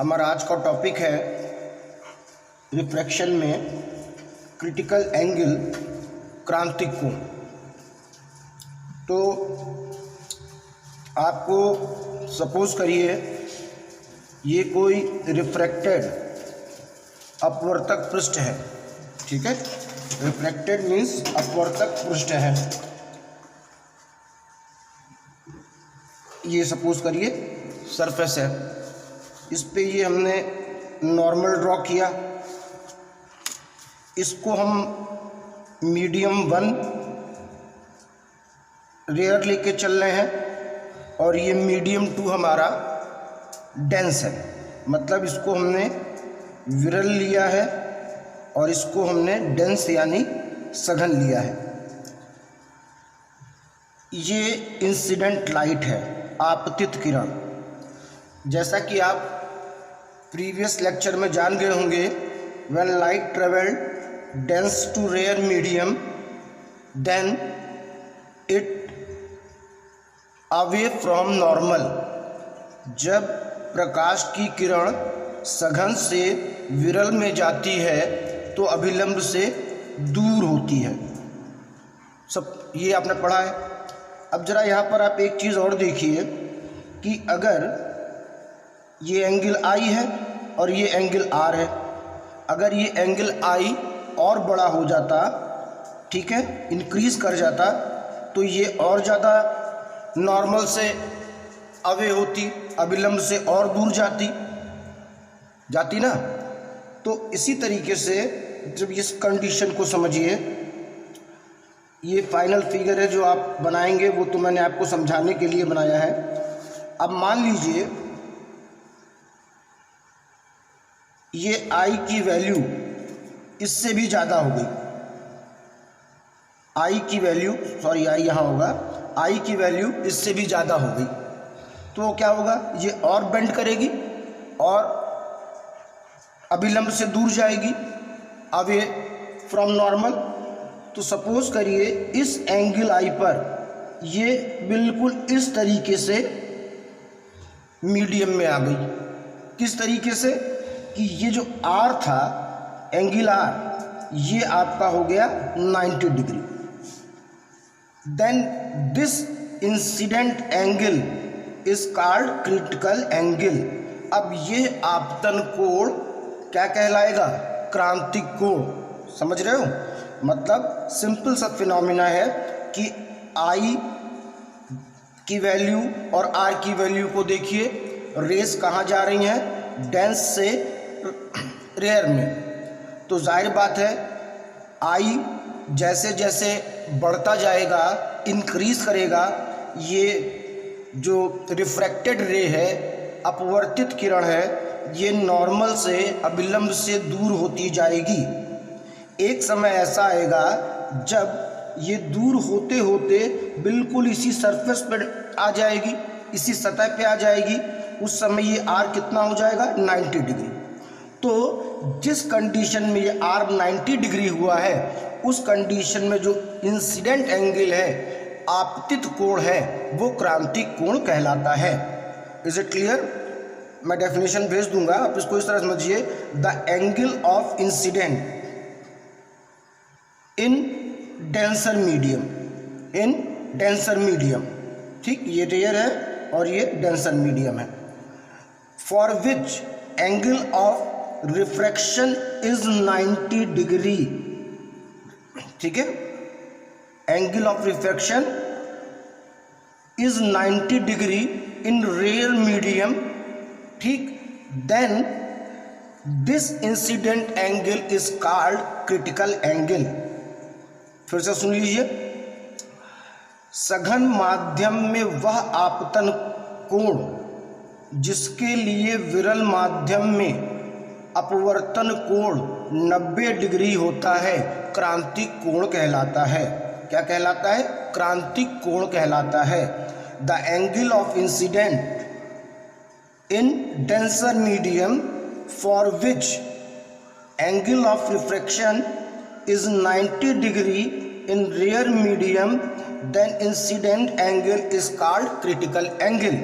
हमारा आज का टॉपिक है रिफ्रैक्शन में क्रिटिकल एंगल क्रांतिक कोण। तो आपको सपोज करिए ये कोई रिफ्रैक्टेड अपवर्तक पृष्ठ है, ठीक है। रिफ्रैक्टेड मीन्स अपवर्तक पृष्ठ है। ये सपोज करिए सरफेस है, इस पे ये हमने नॉर्मल ड्रॉ किया। इसको हम मीडियम 1 रेयर लेके चल रहे हैं और ये मीडियम 2 हमारा डेंस है, मतलब इसको हमने विरल लिया है और इसको हमने डेंस यानी सघन लिया है। ये इंसिडेंट लाइट है, आपतित किरण। जैसा कि आप प्रीवियस लेक्चर में जान गए होंगे, when light travelled dense to rare medium then it away from normal. जब प्रकाश की किरण सघन से विरल में जाती है तो अभिलंब से दूर होती है। सब ये आपने पढ़ा है। अब जरा यहाँ पर आप एक चीज़ और देखिए कि अगर ये एंगल आई है और ये एंगल आर है, अगर ये एंगल आई और बड़ा हो जाता, ठीक है, इंक्रीज कर जाता, तो ये और ज़्यादा नॉर्मल से अवे होती, अभिलंब से और दूर जाती ना। तो इसी तरीके से जब इस कंडीशन को समझिए, ये फाइनल फिगर है जो आप बनाएंगे, वो तो मैंने आपको समझाने के लिए बनाया है। अब मान लीजिए ये I की वैल्यू इससे भी ज़्यादा हो गई। I की वैल्यू, सॉरी I यहाँ होगा, I की वैल्यू इससे भी ज़्यादा हो गई तो क्या होगा, ये और बेंड करेगी और अभिलंब से दूर जाएगी, अवे फ्रॉम नॉर्मल। तो सपोज करिए इस एंगल I पर ये बिल्कुल इस तरीके से मीडियम में आ गई। किस तरीके से कि ये जो R था, एंगल R, ये आपका हो गया 90 degree. Then this incident angle is called critical angle. अब ये आपतन कोण क्या कहलाएगा, क्रांतिक कोण। समझ रहे हो, मतलब सिंपल सा फिनोमिना है कि I की वैल्यू और R की वैल्यू को देखिए, रेस कहाँ जा रही हैं, डेंस से रेयर में। तो जाहिर बात है I जैसे जैसे बढ़ता जाएगा, इंक्रीज करेगा, ये जो रिफ्रैक्टेड रे है, अपवर्तित किरण है, ये नॉर्मल से अभिलंब से दूर होती जाएगी। एक समय ऐसा आएगा जब ये दूर होते होते बिल्कुल इसी सरफेस पर आ जाएगी, इसी सतह पे आ जाएगी। उस समय ये R कितना हो जाएगा, 90 डिग्री। तो जिस कंडीशन में ये R 90 डिग्री हुआ है, उस कंडीशन में जो इंसिडेंट एंगल है, आपतित कोण है, वो क्रांतिक कोण कहलाता है। Is it clear? मैं डेफिनेशन भेज दूंगा, आप इसको इस तरह समझिए, the angle of incident in denser medium, in denser medium, ठीक, ये रेयर है और ये डेंसर मीडियम है, for which angle of refraction is 90 degree, ठीक है। Angle of refraction is 90 degree in rare medium, ठीक। Then this incident angle is called critical angle. फिर से सुन लीजिए, सघन माध्यम में वह आपतन कोण जिसके लिए विरल माध्यम में अपवर्तन कोण 90 डिग्री होता है, क्रांतिक कोण कहलाता है। क्या कहलाता है, क्रांतिक कोण कहलाता है। The angle of incident in denser medium for which angle of refraction is 90 degree in rare medium, then incident angle is called critical angle,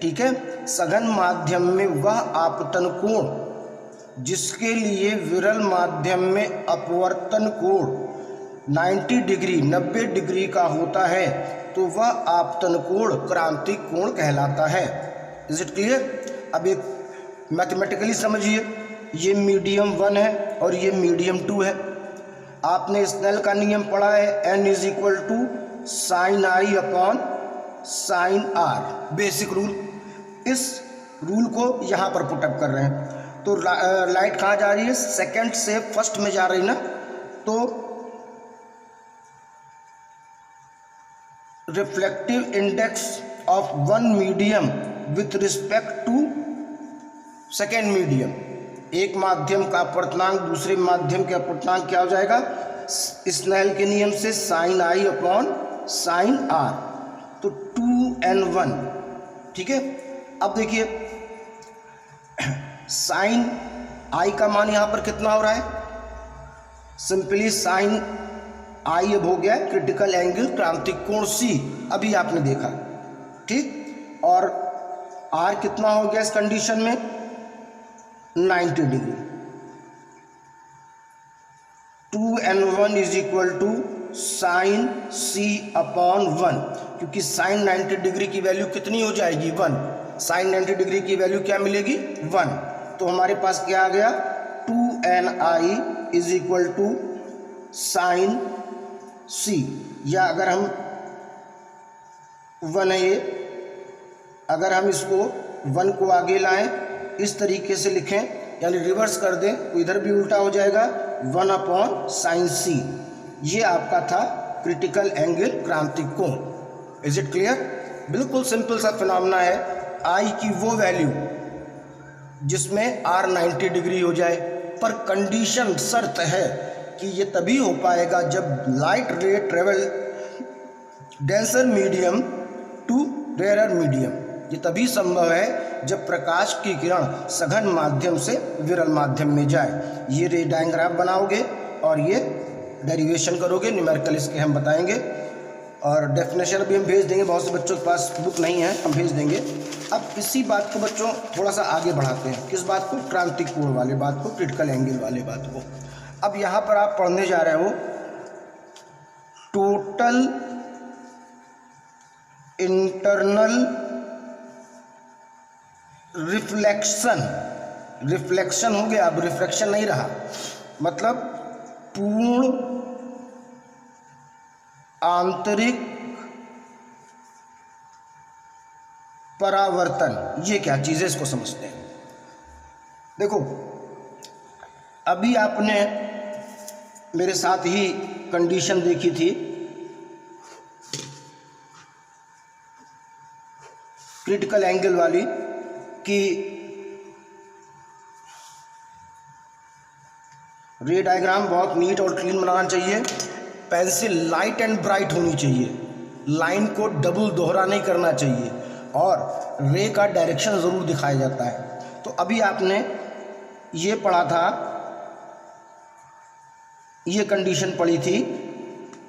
ठीक है। सघन माध्यम में वह आपतन कोण जिसके लिए विरल माध्यम में अपवर्तन कोण 90 डिग्री 90 डिग्री का होता है तो वह आपतन कोण क्रांतिक कोण कहलाता है। Is it clear? अब एक मैथमेटिकली समझिए, ये मीडियम 1 है और ये मीडियम 2 है। आपने स्नेल का नियम पढ़ा है, n is equal to sine i upon sine r, basic rule. इस रूल को यहाँ पर पुटअप कर रहे हैं तो लाइट कहाँ जा रही है? सेकंड से फर्स्ट में जा रही ना, तो reflective index of one medium with respect to second medium, एक माध्यम का अपवर्तनांक दूसरे माध्यम के अपवर्तनांक क्या हो जाएगा? स्नेल के नियम से sine i upon sine r, तो 2n1। ठीक है, अब देखिए साइन आई का मान यहां पर कितना हो रहा है? सिंपली साइन आई अब हो गया क्रिटिकल एंगल क्रांतिक कोण सी, अभी आपने देखा। ठीक, और आर कितना हो गया इस कंडीशन में? 90 degree. 2n1 is equal to sine c upon 1, क्योंकि साइन 90 डिग्री की वैल्यू कितनी हो जाएगी? 1। साइन 90 डिग्री की वैल्यू क्या मिलेगी? 1। तो हमारे पास क्या आ गया? 2ni is equal to sine C, या अगर हम 1 है ये, अगर हम इसको 1 को आगे लाएं इस तरीके से लिखें, यानी रिवर्स कर दें तो इधर भी उल्टा हो जाएगा 1 अपॉन साइन सी। ये आपका था क्रिटिकल एंगल क्रांतिक कोण। Is it clear? बिल्कुल सिंपल सा फिनोमेना है, आई की वो वैल्यू जिसमें आर 90 डिग्री हो जाए, पर कंडीशन शर्त है कि ये तभी हो पाएगा जब light ray travel denser medium to rare medium. ये तभी संभव है जब प्रकाश की किरण सघन माध्यम से विरल माध्यम में जाए। ये रे डायग्राम बनाओगे और ये डेरिवेशन करोगे, न्यूमेरिकल इसके हम बताएंगे और डेफिनेशन भी हम भेज देंगे। बहुत से बच्चों के पास बुक नहीं है, हम भेज देंगे। अब इसी बात को बच्चों थोड़ा सा आगे बढ़ाते हैं। किस बात को? क्रांतिक कोण वाले बात को, क्रिटिकल एंगल वाले बात को। अब यहाँ पर आप पढ़ने जा रहे हो टोटल इंटरनल रिफ्लेक्शन। रिफ्लेक्शन हो गया, अब रिफ्रैक्शन नहीं रहा, मतलब पूर्ण आंतरिक परावर्तन। ये क्या चीज़ है, इसको समझते हैं। देखो, अभी आपने मेरे साथ ही कंडीशन देखी थी क्रिटिकल एंगल वाली कि रे डायग्राम बहुत नीट और क्लीन बनाना चाहिए, पेंसिल लाइट एंड ब्राइट होनी चाहिए, लाइन को डबल दोहरा नहीं करना चाहिए और रे का डायरेक्शन ज़रूर दिखाया जाता है। तो अभी आपने ये पढ़ा था, ये कंडीशन पढ़ी थी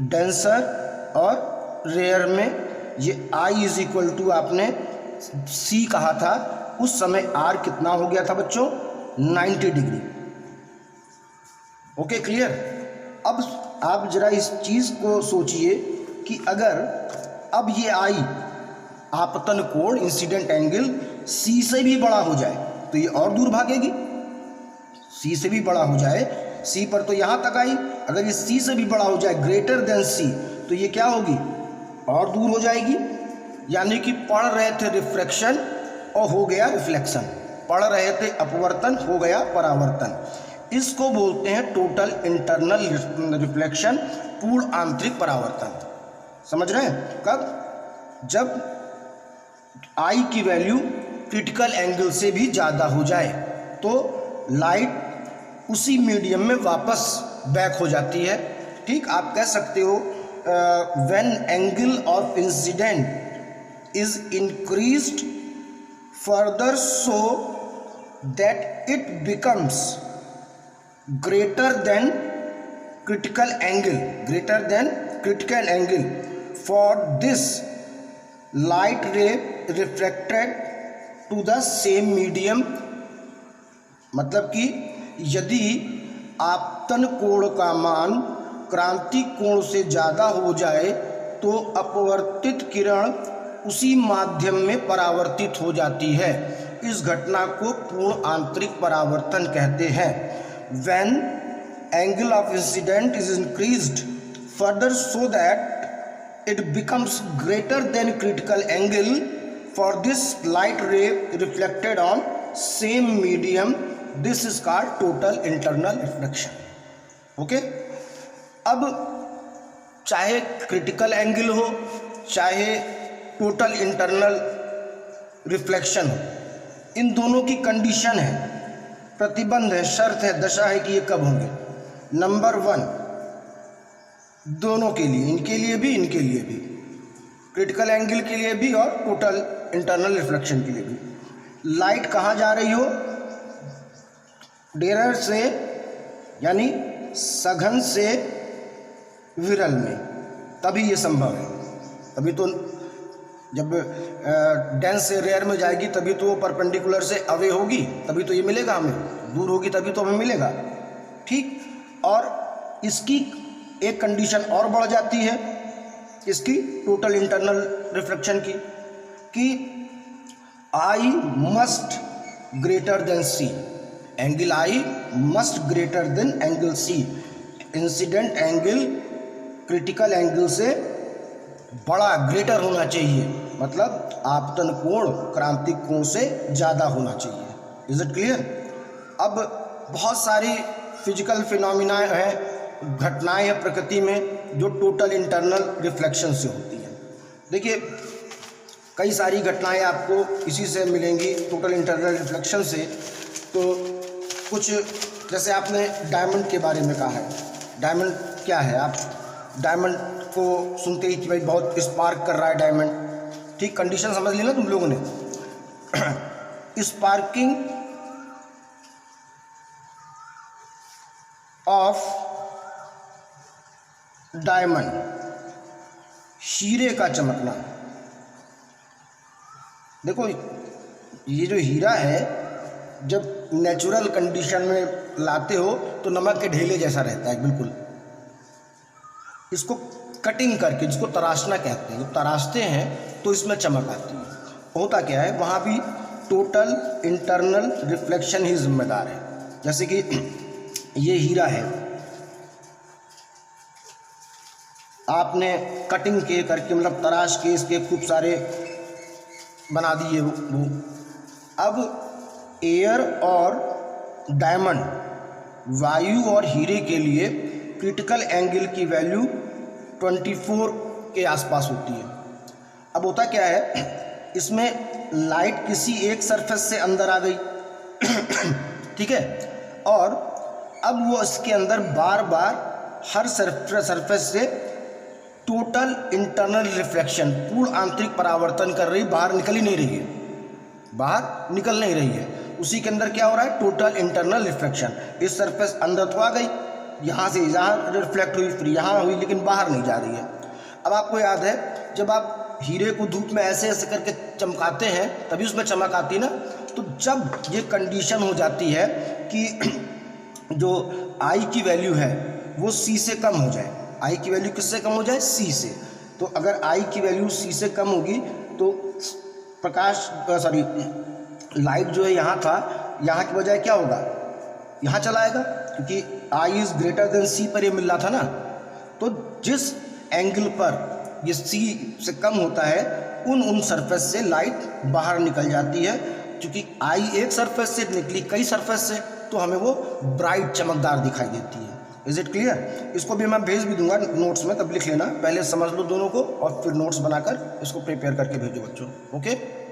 डेंसर और रेयर में, ये आई इज इक्वल टू आपने सी कहा था। उस समय आर कितना हो गया था बच्चों? 90 डिग्री। Okay, clear? अब आप जरा इस चीज़ को सोचिए कि अगर अब ये आई आपतन कोण इंसिडेंट एंगल सी से भी बड़ा हो जाए तो ये और दूर भागेगी। सी से भी बड़ा हो जाए, सी पर तो यहाँ तक आई, अगर ये सी से भी बड़ा हो जाए ग्रेटर देन सी तो ये क्या होगी? और दूर हो जाएगी। यानी कि पढ़ रहे थे रिफ्रैक्शन और हो गया रिफ्लेक्शन, पढ़ रहे थे अपवर्तन हो गया परावर्तन। इसको बोलते हैं टोटल इंटरनल रिफ्लेक्शन, पूर्ण आंतरिक परावर्तन। समझ रहे हैं? कब? जब आई की वैल्यू क्रिटिकल एंगल से भी ज़्यादा हो जाए तो लाइट उसी मीडियम में वापस बैक हो जाती है। ठीक, आप कह सकते हो when angle of incident is increased further so that it becomes greater than critical angle. For this light ray refracted to the same medium, मतलब कि यदि आपतन कोण का मान क्रांतिक कोण से ज़्यादा हो जाए तो अपवर्तित किरण उसी माध्यम में परावर्तित हो जाती है। इस घटना को पूर्ण आंतरिक परावर्तन कहते हैं। When angle of incident is increased further so that it becomes greater than critical angle for this light ray reflected on same medium, this is called total internal reflection. Okay, अब चाहे क्रिटिकल एंगल हो चाहे total internal reflection हो, इन दोनों की condition है, प्रतिबंध है, शर्त है, दशा है कि ये कब होंगे। नंबर 1, दोनों के लिए, इनके लिए भी, इनके लिए भी, क्रिटिकल एंगल के लिए भी और टोटल इंटरनल रिफ्लेक्शन के लिए भी। लाइट कहाँ जा रही हो, डेरर से यानी सघन से विरल में, तभी ये संभव है। तभी तो जब डेंस से रेयर में जाएगी तभी तो वो परपेंडिकुलर से अवे होगी, तभी तो ये मिलेगा हमें, दूर होगी तभी तो हमें मिलेगा। ठीक, और इसकी एक कंडीशन और बढ़ जाती है, इसकी टोटल इंटरनल रिफ्लेक्शन की, कि i must greater than c, angle i must greater than angle c. Incident angle critical angle से बड़ा, ग्रेटर होना चाहिए, मतलब आपतन कोण क्रांतिक कोण से ज़्यादा होना चाहिए। Is it clear? अब बहुत सारी फिजिकल फिनोमिना हैं, घटनाएं हैं प्रकृति में जो टोटल इंटरनल रिफ्लेक्शन से होती हैं। देखिए, कई सारी घटनाएं आपको इसी से मिलेंगी, टोटल इंटरनल रिफ्लेक्शन से। तो कुछ जैसे आपने डायमंड के बारे में कहा है, डायमंड क्या है, आप डायमंड को सुनते ही कि भाई बहुत स्पार्क कर रहा है डायमंड, ठीक, कंडीशन समझ ली ना तुम लोगों ने। स्पार्किंग ऑफ डायमंड, हीरे का चमकना। देखो, ये जो हीरा है जब नेचुरल कंडीशन में लाते हो तो नमक के ढेले जैसा रहता है बिल्कुल। इसको कटिंग करके, जिसको तराशना कहते हैं, जब तराशते हैं तो इसमें चमक आती है। होता क्या है, वहाँ भी टोटल इंटरनल रिफ्लेक्शन ही जिम्मेदार है। जैसे कि ये हीरा है, आपने कटिंग के करके, मतलब तराश के इसके खूब सारे बना दिए वो। अब एयर और डायमंड, वायु और हीरे के लिए क्रिटिकल एंगल की वैल्यू 24 के आसपास होती है। अब होता क्या है, इसमें लाइट किसी एक सरफेस से अंदर आ गई, ठीक है, और अब वो इसके अंदर बार बार हर सरफेस से टोटल इंटरनल रिफ्लेक्शन, पूर्ण आंतरिक परावर्तन कर रही, बाहर निकल ही नहीं रही है, बाहर निकल नहीं रही है। उसी के अंदर क्या हो रहा है, टोटल इंटरनल रिफ्लेक्शन। इस सरफेस अंदर तो आ गई, यहाँ से यहाँ रिफ्लेक्ट हुई, फिर यहाँ हुई, लेकिन बाहर नहीं जा रही है। अब आपको याद है, जब आप हीरे को धूप में ऐसे ऐसे करके चमकाते हैं तभी उसमें चमक आती है ना। तो जब ये कंडीशन हो जाती है कि जो आई की वैल्यू है वो सी से कम हो जाए, आई की वैल्यू किससे कम हो जाए, सी से। तो अगर आई की वैल्यू सी से कम होगी तो प्रकाश, सॉरी, लाइट जो है यहाँ था, यहाँ की बजाय क्या होगा, यहाँ चला आएगा, क्योंकि आई इज़ ग्रेटर देन सी पर ये मिल रहा था ना। तो जिस एंगल पर ये सी से कम होता है उन सरफेस से लाइट बाहर निकल जाती है। क्योंकि आई एक सरफेस से निकली कई सरफेस से, तो हमें वो ब्राइट चमकदार दिखाई देती है। Is it clear? इसको भी मैं भेज भी दूंगा नोट्स में, तब लिख लेना, पहले समझ लो दोनों को और फिर नोट्स बनाकर इसको प्रिपेयर करके भेजो बच्चों। ओके।